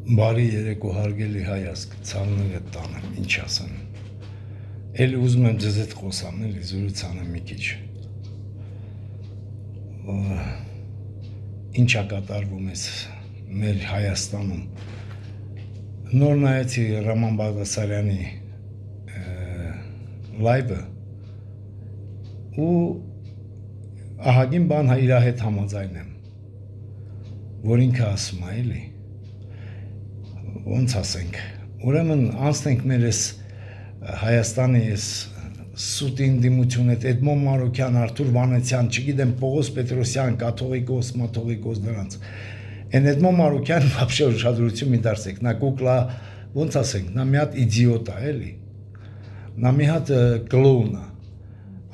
Բարի երեկո հարգելի հայազգ, ցավները տանեմ, ինչ ասեմ։ Էլ ուզում եմ ձեզ հետ խոսամ, էլի զրուցանեմ մի քիչ։ Ինչա կատարվում է մեր Հայաստանում։ Նոր նայեցի Ռաման Բաղդասարյանի լայվը ու ահագին բան իր հետ համաձայն եմ, որ ինքը ասում է, էլի։ Ոնց ասենք, ուրեմն անցնենք մեր այս Հայաստանի այս սուտին դիմություն հետ Էդմոն Մարուկյան, Արթուր Վանեցյան, չգիտեմ Պողոս Պետրոսյան, կաթողիկոս, մաթողիկոս դրանց։ Այն Էդմոն Մարուկյան вообще ուշադրություն մի դարձեք, նա կուկլա, ոնց ասենք, նա մի հատ իդիոտ է, էլի։ Նա մի հատ կլոուն է։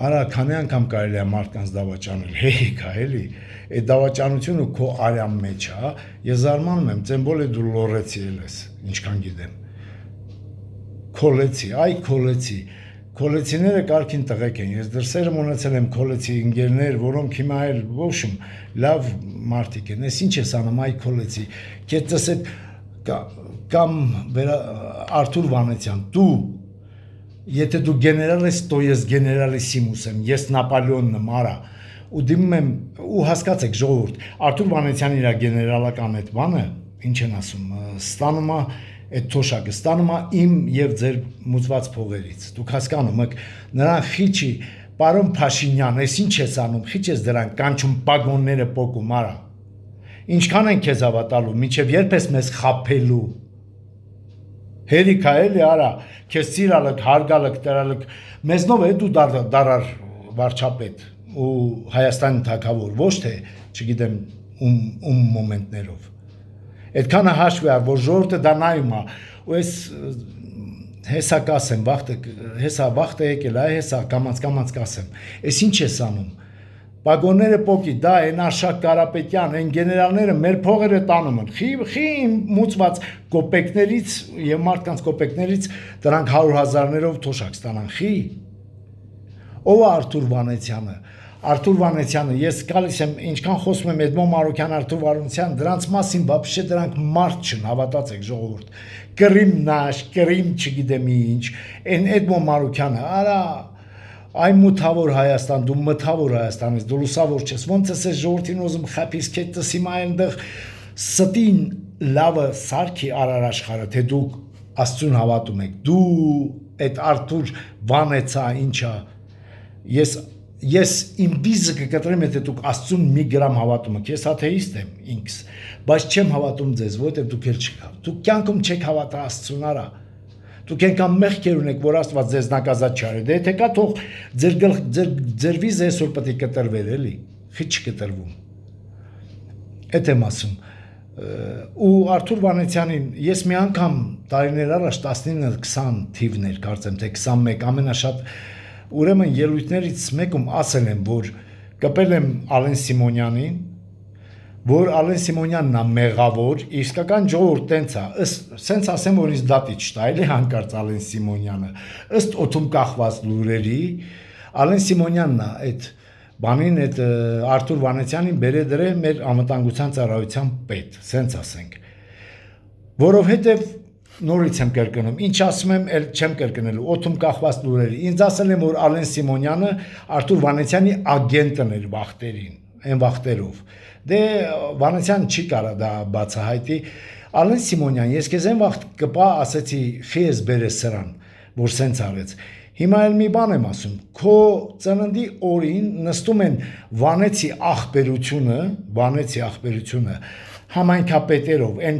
Արա քանի անգամ կարելի է մարդկանց դավաճանել, հեհիկ է, էլի։ Այդ դավաճանությունը քո արյան մեջ է, ես զարմանում եմ, ծեմբոլ է դու լորեցի ես, ինչքան գիտեմ։ Քոլեցի, այ քոլեցի։ Քոլեցիները կարգին տղեկ են, ես դրսերը ունեցել եմ քոլեցի ընկերներ, որոնք հիմա էլ ոչմ լավ մարդիկ են, ես ինչ ես անում, այ քոլեցի։ Քեծս այդ կամ Արթուր Վանեցյան, դու եթե դու գեներալ ես, то ես գեներալիսիմուս եմ, ես Նապոլեոնն եմ, արա, ու դիմում եմ, ու հասկացեք ժողովուրդ, Արթուր Վանեցյանը իր գեներալական այդ բանը, ինչ են ասում, ստանում է այդ թոշակը, ստանում է իմ եւ ձեր մուծված փողերից, դուք հասկանում եք, նրան խիչի, պարոն Փաշինյան, ես ինչ ես անում, խիչ ես դրան կանչում պագոնները պոկում, արա, ինչքան են քեզ հավատալու, մինչեւ երբ ես մեզ խաբելու, հերիք է էլի, արա, քեզ սիրալք, հարգալք, տրալք, մեզնով է դու դարար վարչապետ ու Հայաստանի թագավոր, ոչ թե, չգիտեմ, ում մոմենտներով։ Այդքանը հաշվի առ, որ ժողովուրդը դա նայում է, ու ես հեսա կասեմ, հեսա վախտը եկել, այ հեսա կամած կասեմ, ես ինչ ես անում, պագոնները պոկի, դա են Արշակ Կարապետյան, են գեներալները մեր փողերը տանում են, խի մուծված կոպեկներից և մարդկանց կոպեկներից դրանք 100,000-ներով թոշակ ստանան, խի, ով է Արթուր Վանեցյանը, Արթուր Վանեցյանը, ես գալիս եմ, ինչքան խոսում եմ Էդմոն Մարուկյան, Արթուր Վանեցյան, դրանց մասին բաբշե դրանք մարդ չն, հավատացեք ժողովուրդ, կռիմ նաշ, կռիմ չգիտեմ ինչ, են Էդմոն Մարուկյանը, արա, այ մութավոր Հայաստան, դու մթավոր Հայաստան ես, դու լուսավոր չես, ոնց ես ես ժողովրդին ուզում խապիս քեծս հիմա այնտեղ ստին լավը սարքի արար աշխարհը, թե դուք Աստծուն հավատում եք, դու այդ Արթուր Վանեցա ինչա, ես իմ բիզը կկտրեմ, եթե դուք Աստծուն մի գրամ հավատում եք, ես աթեիստ եմ ինքս, բայց չեմ հավատում ձեզ, որովհետև դուք էլ չեք, դուք կյանքում չեք հավատա Աստծուն, արա, դուք ենքան մեղքեր ունեք, որ Աստված ձեզ նակազատ չարի, դե եթե կա թող ձեր վիզը այսօր պետք է կտրվեր, էլի, խի չկտրվում, էդ եմ ասում, ու Արթուր Վանեցյանին, ես մի անգամ տարիներ առաջ 19-20 թիվներ, կարծեմ, թե 21 ամենաշատ ուրեմն ելույթներից մեկում ասել եմ, որ կպել եմ Ալեն Սիմոնյանին, որ Ալեն Սիմոնյանն է մեղավոր, իսկական ժողովուրդ տենց է, սենց ասեմ, որ ինձ դատի չտա, էլի հանկարծ Ալեն Սիմոնյանը, ըստ օդում կախված լուրերի, Ալեն Սիմոնյանն է այդ բանին, այդ Արթուր Վանեցյանին բերե դրե մեր անվտանգության ծառայության պետ, սենց ասենք, որովհետև նորից եմ կրկնում, ինչ ասում եմ, էլ չեմ կրկնելու, օդում կախված լուրերի, ինձ ասել եմ, որ Ալեն Սիմոնյանը Արթուր Վանեցյանի ագենտն էր վախտերին, այն վախտերով, դե Վանեցյան չի կարա դա բացահայտի, Ալեն Սիմոնյան, ես քեզ այն վաղտ կպա ասեցի, խի ես բերես սրան, որ սենց արեց, հիմա էլ մի բան եմ ասում, քո ծննդի օրին նստում են Վանեցի աղբերությունը համայնքապետերով, այն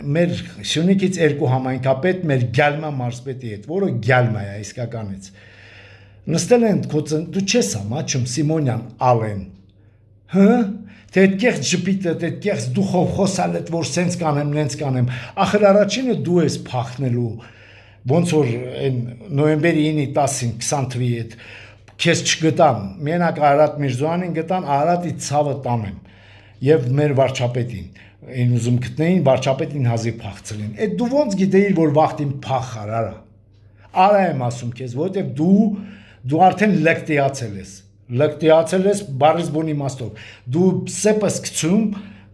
մեր Սյունիքից 2 համայնքապետ մեր Գյալմա մարզպետի հետ, որը Գյալմա է իսկականից, նստել են քո դու չես ամաչում Սիմոնյան Ալեն, թե այդ կեղծ ժպիտը, այդ կեղծ դուխով խոսալ այդ, որ սենց կանեմ, նենց կանեմ, ախր առաջինը դու ես փախնելու, ոնց որ նոյեմբերի 9-ի 10-ին 20 թվի հետ, քեզ չգտան, մենակ Արարատ Միրզոյանին գտան, Արարատի ցավը տանեն, և մեր վարչապետին, այն ուզում գտնեին, վարչապետին հազիվ փախցրին, այդ դու ոնց գիտեիր, որ վաղտին փախար, արա եմ ասում քեզ, որովհետև դու արդեն լկտիացել ես բառիս բուն իմաստով, դու սեպս գցում,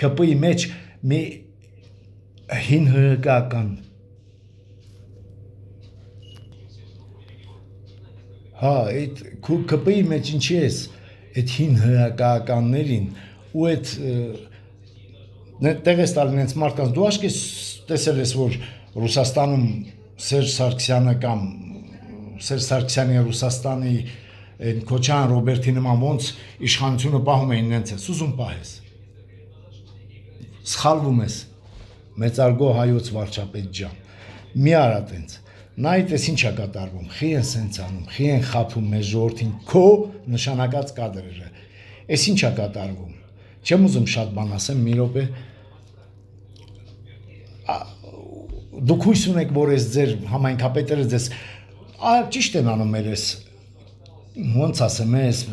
ԿՊ-ի մեջ մի հին հրկական այդ ԿՊ-ի մեջ ինչի ես այդ հին հրկականներին ու այդ տեղ ես տալին հենց մարդկանց դու աշկ ես տեսել ես որ Ռուսաստանում Սերժ Սարգսյանը կամ Սերժ Սարգսյանի Ռուսաստանի այն Քոչարյան Ռոբերտի նման ոնց իշխանությունը պահում էին նենց ես ուզում պահես սխալվում ես մեծարգո հայոց վարչապետ ջան մի արա տենց նայ տես ինչա կատարվում խի են սենց անում խի են խափում մեր ժողովրդին քո նշանակած կադրերը այս ինչա կատարվում չեմ ուզում շատ բան ասեմ մի րոպե դուք հույս ունեք որ ես ձեր համայնքապետերը ձեզ ճիշտ են անում մեր ես ոնց ասեմ ես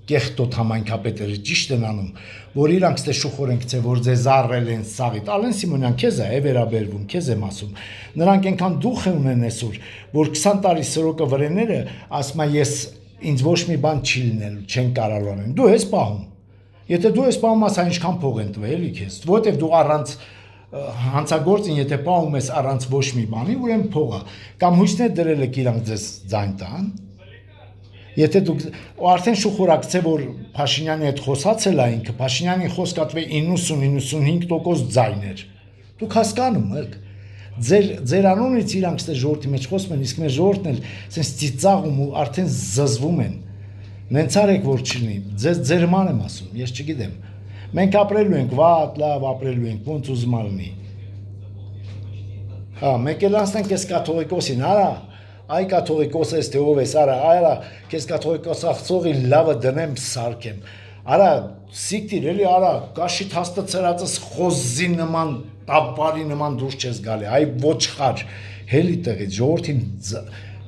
կեղտոտ համայնքապետերը ճիշտ են անում որ իրանք ստե շուխոր են գցե որ ձեզ առել են սաղիտ Ալեն Սիմոնյան քեզ է վերաբերվում քեզ եմ ասում նրանք այնքան դուխ ունեն այսօր որ 20 տարի սրոկը վրեները ասում են ես ինձ ոչ մի բան չի լինելու չեն կարող անեն դու ես պահում եթե դու ես պահում ասա ինչքան փող են տվել էլի քեզ որովհետև դու առանց հանցագործին եթե պահում ես առանց ոչ մի բանի ուրեմն փողա կամ հույսներ դրել եք իրանք ձեզ ձայն տան եթե դուք արդեն շուխորակցե որ Փաշինյանի հետ խոսացել է ինքը Փաշինյանի խոսքը կատվե 90-95% ձայն էր դուք հասկանում եք ձեր անունից իրանք ստե ժողովրդի մեջ խոսում են իսկ մեր ժողովրդն էլ sense ծիծաղում ու արդեն զզվում են նենց արեք որ չլինի ձեր ման եմ ասում ես չգիտեմ մենք ապրելու ենք վատ լավ ապրելու ենք ոնց ուզում ալնի հա մեկ էլ ասենք ես կաթողիկոսին արա այ կաթողիկոս ես թե ով ես արա քեզ կաթողիկոս աղցողի լավը դնեմ սարքեմ արա սիկտիր էլի արա կաշիտ հաստացրածս խոզի նման տապարի նման դուրս չես գալի այ ոչխար հելի տեղից ժողովրդին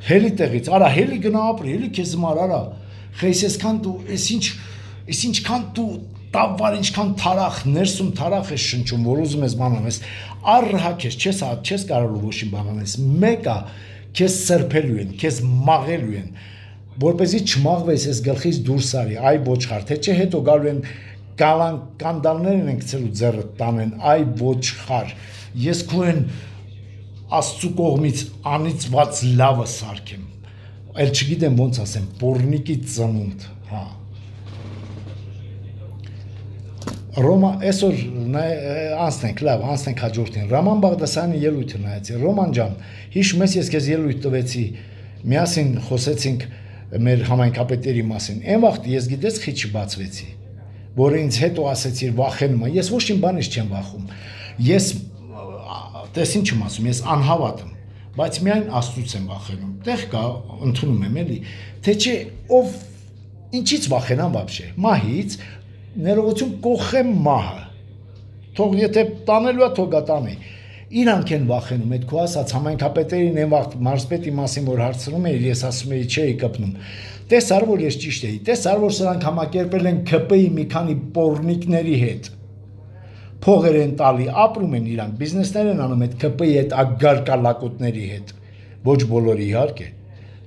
հելի տեղից արա հելի գնա ապրի էլի քեզ մար արա խես այսքան դու այս ինչքան դու տապար ինչքան թարախ ներսում թարախ ես շնչում որ ուզում ես բանան ես առհակ ես չես կարող ոչ մի բան անես մեկը քեզ սրբելու են, քեզ մաղելու են, որպեսզի չմաղվես ես գլխից դուրս արի, այ ոչխար, թե չէ հետո գալու են կանդալներն են գցելու ձեռը տանեն, այ ոչխար, ես քո են Աստծու կողմից անիծված լավը սարքեմ, այլ չգիտեմ ոնց ասեմ, պոռնիկի ծնունդ, հա։ Ռոմա, այսօր անցնենք, լավ, անցնենք հաջորդին, Ռաման Բաղդասարյանի ելույթը նայեցի, Ռոման ջան, հիշում ես ես քեզ ելույթ տվեցի, միասին խոսեցինք մեր համայնքապետերի մասին, այն վաղ ես գիտես խի չբացվեցի, որ ինձ հետո ասեցիր վախենում եմ, ես ոչ մի բանից չեմ վախում, ես, տես ինչ եմ ասում, ես անհավատ եմ, բայց միայն Աստծուց եմ վախենում, տեղ կա, ընդունում եմ էլի, թե չէ, ով ինչից վախենամ վաբշե, մահից, ներողություն կողեմ մահը, թող եթե տանելու է թող տանի, իրանք են վախենում, այդ քո ասած համայնքապետերին այն վաղ մարզպետի մասին որ հարցնում էի, ես ասում էի չէի կպնում, տեսար որ ես ճիշտ էի, տեսար որ սրանք համակերպել են ԿՊ-ի մի քանի պոռնիկների հետ, փողեր են տալի, ապրում են իրանք, բիզնեսներ են անում այդ ԿՊ-ի հետ ագարկալակոտների հետ, ոչ բոլորի իհարկե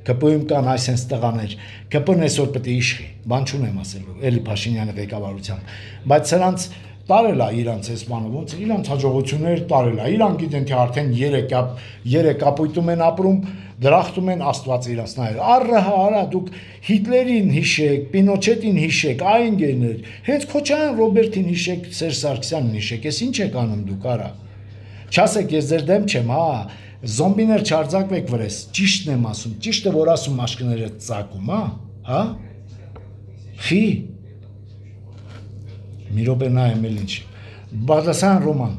ԿՊ-ում կան այսենց տղաներ, ԿՊ-ն այսօր պետք է իշխի, բան չունեմ ասելու, էլի Փաշինյանի ղեկավարությամբ, բայց սրանց տարել է իրանց այս բանը, ոնց իրանց հաջողություններ տարել է, իրանք գիտեն թե արդեն 3 կապույտում են ապրում, դրախտում են Աստված իրանց նայել, առհա դուք Հիտլերին հիշեք, Պինոչետին հիշեք, այն գերներ, հենց Քոչարյան Ռոբերտին հիշեք, Սերժ Սարգսյանին հիշեք, ես ինչ եք անում դուք արա, չասեք ես ձեր դեմ չեմ, հա, զոմբիներ չարձակվեք վրես, ճիշտն եմ ասում, ճիշտը որ ասում աշկները ծակում, հա, խի, մի րոպե նայեմ էլ ինչ, Բաղդասարյան Ռոման,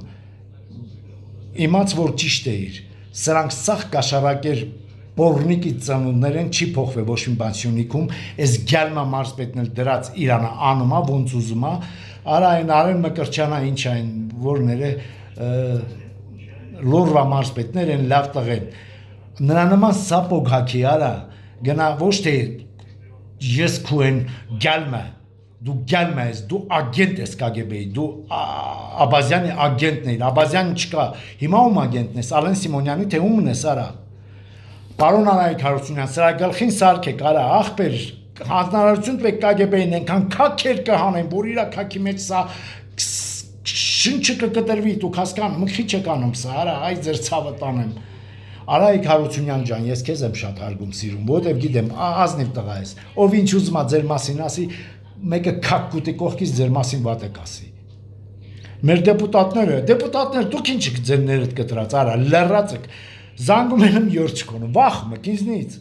իմաց որ ճիշտ է իր, սրանք սաղ կաշարակեր պոռնիկի ծնունդներ են, չի փոխվե ոչ մի բան Սյունիքում, այս գյալմա մարզպետն էլ դրած Իրանը անում է, ոնց ուզում է, արա այն Արեն Մկրտչյանը ինչ այն որներ է, լորվա մարզպետներ են լավ տղեն, նրա նման սապոգ հաքի արա, գնա ոչ թե ես քու են գյալմա, դու գյալմա ես, դու ագենտ ես կագեբեի, դու Աբազյանի ագենտն էր, Աբազյանը չկա, հիմա ում ագենտն ես, Ալեն Սիմոնյանի թե ումն ես արա, պարոն Անահիտ Հարությունյան, սրա գլխին սարքեք արա, աղբեր, հանրարարություն պետք կագեբեին ենքան կաքեր կհանեն, որ իրա կաքի մեջ սա շնչը կկտրվի, դուք հասկանում, մի քիչ եք անում սա, արա, այ ձեր ցավը տանեմ։ Արայիկ Հարությունյան ջան, ես քեզ եմ շատ հարգում սիրում, որովհետև գիտեմ, ազնիվ տղա ես, ով ինչ ուզում է ձեր մասին ասի, մեկը քակ կուտի կողքից ձեր մասին վատ է կասի։ Մեր դեպուտատները, դուք ինչ եք ձեր ներդ կտրած, արա, լեռած եք, զանգում եմ յորջք կոնում, վախում եք ինձնից։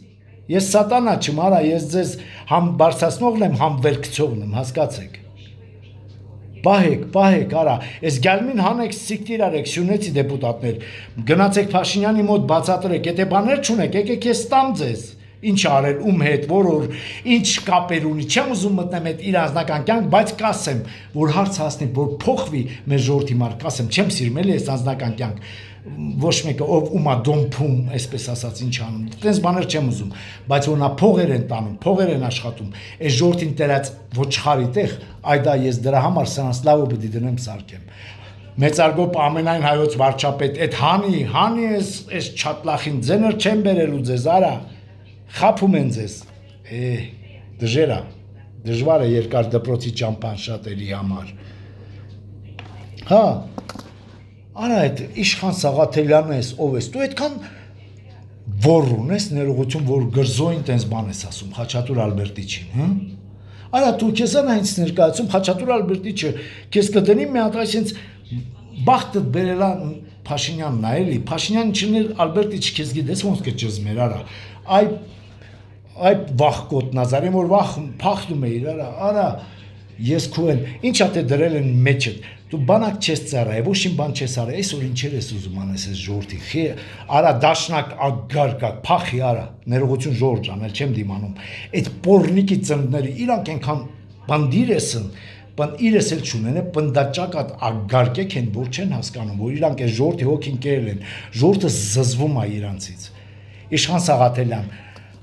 Ես սատանա չեմ, արա, ես ձեզ համ բարձրացնողն եմ, համ վերքցողն եմ, հասկացեք։ Պահեք, արա, ես գալմին հանեք սիկտիր արեք, Սյունեցի դեպուտատներ, գնացեք Փաշինյանի մոտ բացատրեք, եթե բաներ չունեք, եկեք ես տամ ձեզ, ինչ արել, ում հետ, որ ինչ կապեր ունի, չեմ ուզում մտնեմ այդ իր անձնական կյանք, բայց կասեմ, որ հարց հասնի, որ փոխվի մեր ժողովրդի համար, կասեմ, չեմ սիրում էլի այս անձնական կյանք, ոչ մեկը ով ումա դոմփում, այսպես ասած, ինչ անում, այդպես բաներ չեմ ուզում, բայց որ նա փողեր են տանում, փողեր են աշխատում, այս ժողովրդին տերած ոչխարի տեղ, այդա ես դրա համար սրանց լավը պիտի դնեմ սարքեմ։ Մեծարգոպ ամենայն հայոց վարչապետ, այդ հանի այս չատլախին ձեներ չեն բերելու ձեզ, արա, խափում են ձեզ, դժվար է երկար դպրոցի ճամփան շատերի համար։ Հա, արա այդ Իշխան Սաղաթելյանն ես, ով ես, դու այդքան որ ունես ներողություն, որ գրզոյին տենց բան ես ասում, Խաչատուր Ալբերտիչին, հա։ Արա դու քեզ այնց ներկայացում Խաչատուր Ալբերտիչը քեզ կդնի մի հատ այսինքն բախտը բերելա Փաշինյանն է, էլի, Փաշինյանը չներ Ալբերտիչ քեզ գիտես ոնց կճզմեր, արա, այ վախկոտ Նազարեն, որ վախ փախնում է իր, արա, ես քուեն, ինչա թե դրել են մեջդ, դու բանակ չես ծառայ, ոչ իմ բան չես արել, այսօր ինչեր ես ուզում անես այս ժողովրդի, արա դաշնակ ագարկա, փախի, արա, ներողություն Ժորժ ջան, էլ չեմ դիմանում, այդ պորնիկի ծննդները իրանք այնքան բանդիր են, բան իրես էլ չունեն, պնդաճակատ ագարկեք են, որ չեն հասկանում, որ իրանք այս ժողովրդի հոգին կերել են, ժողովուրդը զզվում է իրանցից։ Իշխան Սաղաթելյան,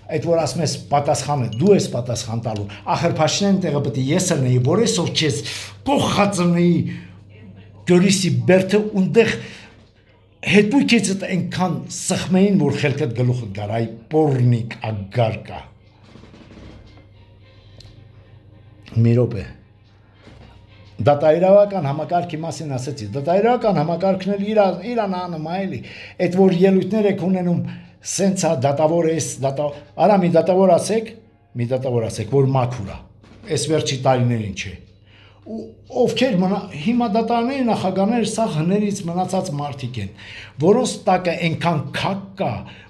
այդ որ ասում ես պատասխանը, դու ես պատասխան տալու, ախր Փաշինյանի տեղը պետք է ես լինեի, որ այսօր չես կողածնեի Գյորիսի բերդը ունդեղ հետույքիցդ այնքան սխմեին, որ խելքդ գլուխը գար, այ պորնիկ ագարկա։ Մի րոպե։ Դատայրավական համակարգի մասին ասեցի, դատայրավական համակարգն էլ իրան անում է, էլի, այդ որ ելույթներ եք ունենում, սենց է դատավոր ես, արա մի դատավոր ասեք, որ մաքուր է, այս վերջի տարիներին չէ, ովքեր հիմա դատարանների նախագահները սա հներից մնացած մարդիկ են, որոնց տակը այնքան քակ կա,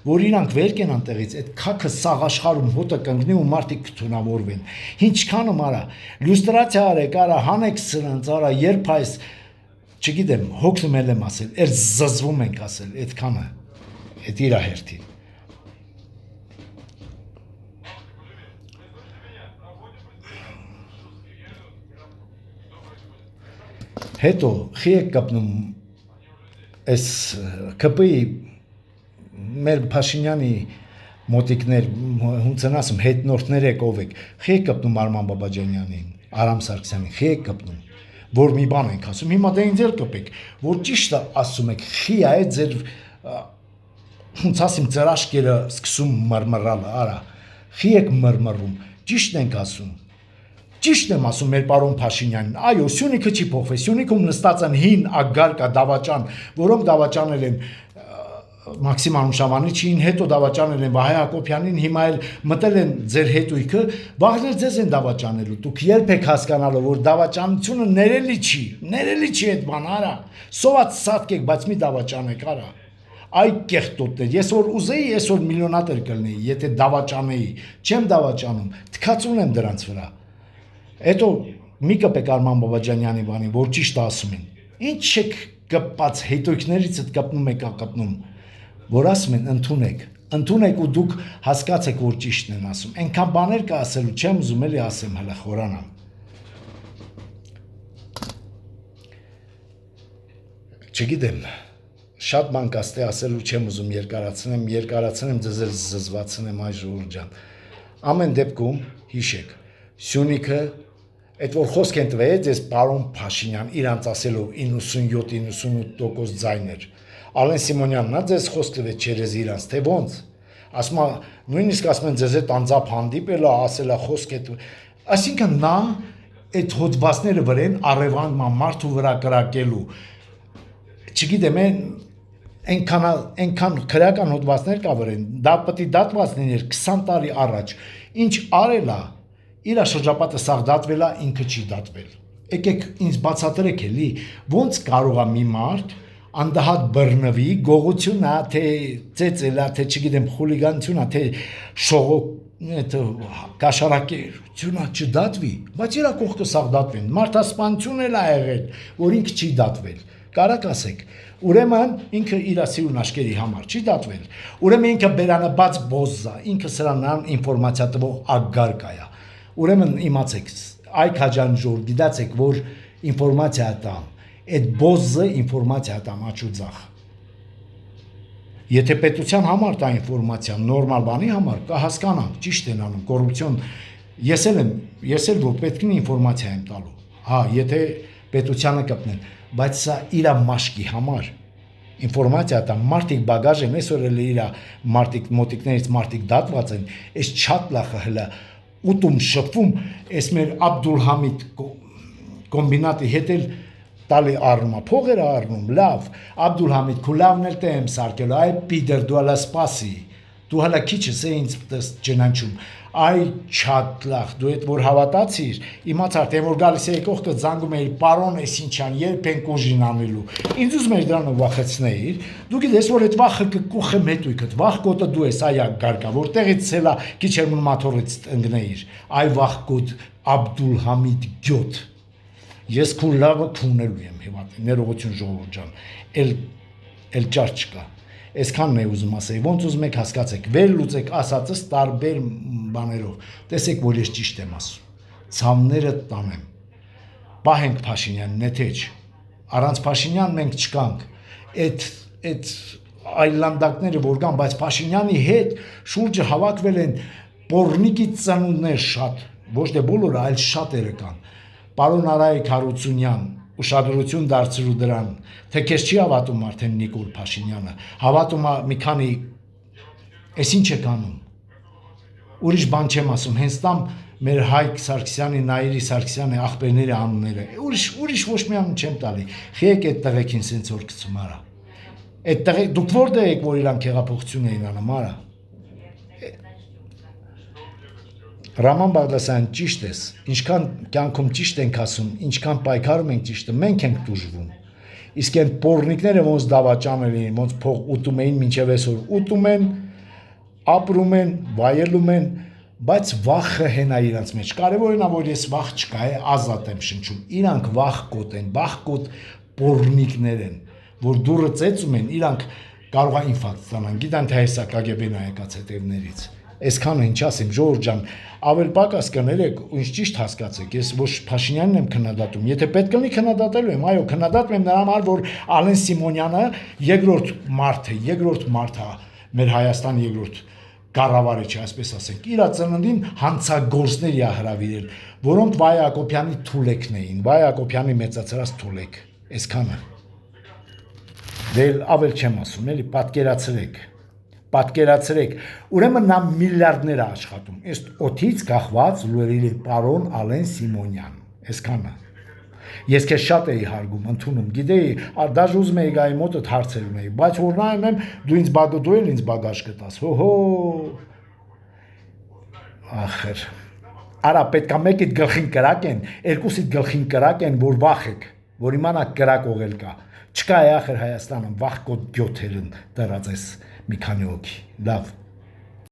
որ իրանք վեր կենան տեղից, այդ քաքը սաղ աշխարհում հոտը կընկնի ու մարդիկ կթունավորվեն, ինչքանում արա, լյուստրացիա արեք, արա, հանեք սրանց, արա, երբ այս, չգիտեմ, հոգնում եմ ասել, էր զզվում ենք ասել, այդքանը, այդ իրա հերթին։ Հետո խի եք կպնում այս ԿՊ-ի մեր Փաշինյանի մոտիկներ, հունցն ասում, հետնորդներ եք ով եք, խի եք կպնում Արման Բաբաջանյանին, Արամ Սարգսյանին, խի եք կպնում, որ մի բան ենք ասում, հիմա դե ինձ էլ կպեք, որ ճիշտ ասում եք, խի է ձեր, հունց ասիմ ձեր աշկերը սկսում մրմռալը, արա, խի եք մրմռում, ճիշտ ենք ասում, ճիշտ եմ ասում մեր պարոն Փաշինյանին, այո, Սյունիքը չի փոխվել, Սյունիքում նստած են հին ագարկա դավաճան, որոնք դավաճանել են Մաքսիմ Անուշավանիչին, հետո դավաճանել են Վահե Հակոբյանին, հիմա էլ մտել են ձեր հետույքը, վաղներ ձեզ են դավաճանելու, դուք երբ եք հասկանալու, որ դավաճանությունը ներելի չի այդ բան, արա, սոված սատկեք, բայց մի դավաճանեք, արա, այ կեղտոտներ, ես որ ուզեի, ես որ միլիոնատեր կլնեի, եթե դավաճանեի, չեմ դավաճանում, թքածուն եմ դրանց վրա։ Հետո մի կպեք Արման Բաբաջանյանի բանին, որ ճիշտ ասում են, ինչ եք կպած հետույքներից ըդ կպնում եք ակպնում, որ ասում են ընդունեք ու դուք հասկացեք, որ ճիշտն են ասում, ենքան բաներ կա ասելու, չեմ ուզում էլի ասեմ հլը խորանամ։ Չգիտեմ, շատ բան կաստե ասելու չեմ ուզում երկարացնեմ ձեզ էլ զզվացնեմ այ Ժողովուրդ ջան, ամեն դեպքում հիշեք, Սյունիքը այդ որ խոսք են տվել ձեզ պարոն Փաշինյան իրանց ասելով 97-98% ձայներ, Ալեն Սիմոնյանն է ձեզ խոսք տվել չերեզ իրանց, թե ոնց, ասում է, նույնիսկ ասում են ձեզ հետ անձապ հանդիպել է, ասել է խոսք է տվել, այսինքն նա այդ հոդվածները վրեն առևան մարդու վրա կրակելու չգիտեմ այնքան քրեական հոդվածներ կա վրեն դա պետք է դատված լիներ 20 տարի առաջ ինչ արել է իր շրջապատը սաղ դատվել է ինքը չի դատվել եկեք ինձ բացատրեք էլի ոնց կարող է մի մարդ անդահատ բռնվի գողությունա թե ծեծելա թե չգիտեմ խուլիգանությունա թե շողոք կաշառակերությունա չդատվի բայց իր կողքը սաղ դատվեն մարդասպանություն էլ ա եղել որ ինքը չի դատվել կարակ ասեք ուրեմն ինքը իր սիրուն աշկերի համար չի դատվել ուրեմն ինքը բերանաբաց բոզա ինքը սրանան ինֆորմացիա տվող ագարկա է ուրեմն իմացեք այ քաջանժոր գիտացեք որ ինֆորմացիա տամ այդ բոզը ինֆորմացիա տամ աչուձախ եթե պետության համար տա ինֆորմացիա նորմալ բանի համար կհասկանանք ճիշտ են անում կոռուպցիոն ես էլ որ պետք է ինֆորմացիա եմ տալու հա եթե պետությանը կպնեն բայց սա իր մաշկի համար ինֆորմացիա տա մարդիկ բագաժ են այսօր էլ իր մարդիկ մոտիկներից մարդիկ դատված են այս չատ լախը հլա ուտում շփվում այս մեր Աբդուլհամիդ կոմբինատի հետ էլ տալի առնումա փողերը առնում լավ Աբդուլհամիդ քու լավն էլ տե եմ սարքելու այ պիդեր դու հլա սպասի դու հլա քիչս է ինձ ջնանչում այ չատ լախ դու այդ որ հավատացիր իմացար թե որ գալիս էի կողքը զանգում էի պարոն էս ինչան երբ ենք ուժին անելու ինձ ուզում էր դրանով վախեցնեիր դու գիտես որ այդ վախը կկուխեմ հետույքդ վախ կոտը դու ես այ գարկա որտեղից ցելա քիչ էր մաթորից ընկնեիր այ վախ կոտ Աբդուլհամիդ գյոտ ես քու լավը քունելու եմ հիմա ներողություն ժողովուրդ ջան էլ ճար չկա այսքանն է ուզում ասել ոնց ուզում եք հասկացեք վերլուծեք ասածս տարբեր բաներով տեսեք որ ես ճիշտ եմ ասում ցամները տանեմ պահենք Փաշինյանին նեթեջ առանց Փաշինյան մենք չկանք այդ այլանդակները որ կան բայց Փաշինյանի հետ շուրջը հավաքվել են պոռնիկի ծնունդներ շատ ոչ թե բոլորը այլ շատերը կան պարոն Արայիկ Հարությունյան ուշադրություն դարձրու դրան թե քեզ չի հավատում արդեն Նիկոլ Փաշինյանը հավատում է մի քանի այս ինչ եք անում ուրիշ բան չեմ ասում հենց տամ մեր Հայկ Սարգսյանի Նայիրի Սարգսյանի աղբերների անունները ուրիշ ոչ մի անուն չեմ տալի խիեք այդ տղեկին սենց որ գցում արա այդ տղեկ դուք որտեղ եք որ իրանք հեղափոխություն էին անում արա Ռաման Բաղդասարյան ճիշտ ես, ինչքան կյանքում ճիշտ ենք ասում, ինչքան պայքարում ենք ճիշտը, մենք ենք դժվում։ Իսկ այն պոռնիկները ոնց դավաճանել էին, ոնց փող ուտում էին մինչև այսօր, ուտում են, ապրում են, վայելում են, բայց վախը հենա իրանց մեջ։ Կարևորն է, որ ես վախ չկա, ազատ եմ շնչում։ Իրանք վախ կոտ են, վախ կոտ պոռնիկներ են, որ դուրը ծեծում են, իրանք կարող է ինֆարկտ ստանան։ Գիտեն թե հեսա KGB-ն է եկած հետևներից։ Այսքանը ինչ ասեմ, ժողովուրդ ջան, ավել պակաս կներեք, ինչ ճիշտ հասկացեք, ես ոչ Փաշինյանն եմ քննադատում, եթե պետք կլինի քննադատելու եմ, այո, քննադատում եմ նրա համար, որ Ալեն Սիմոնյանը երկրորդ մարդ է, մեր Հայաստան երկրորդ կառավարիչը, այսպես ասենք, իր ծննդին հանցագործներ է հրավիրել, որոնք Վայ Ակոբյանի թուլեկն էին, Վայ Ակոբյանի մեծացրած թուլեք, այսքանը։ Դել ավել չեմ ասում, էլի պատկերացրեք, ուրեմն նա միլիարդներ է աշխատում, այս օթից կախված լուրերի պարոն Ալեն Սիմոնյան, այսքանը, ես քեզ շատ էի հարգում, ընդունում, գիտեի, դաժ ուզում էի գայի մոտդ հարցեր ունեի, բայց որ նայում եմ, դու էլ ինձ բագաժ կտաս, հո, ախր, արա պետք է մեկիդ գլխին կրակ են, երկուսիդ գլխին կրակ են, որ վախ եք, որ իմանաք կրակ ողել կա, չկա է ախր Հայաստանում, վախ կոտ գյոթերն դրած ես մի քանի հոգի, լավ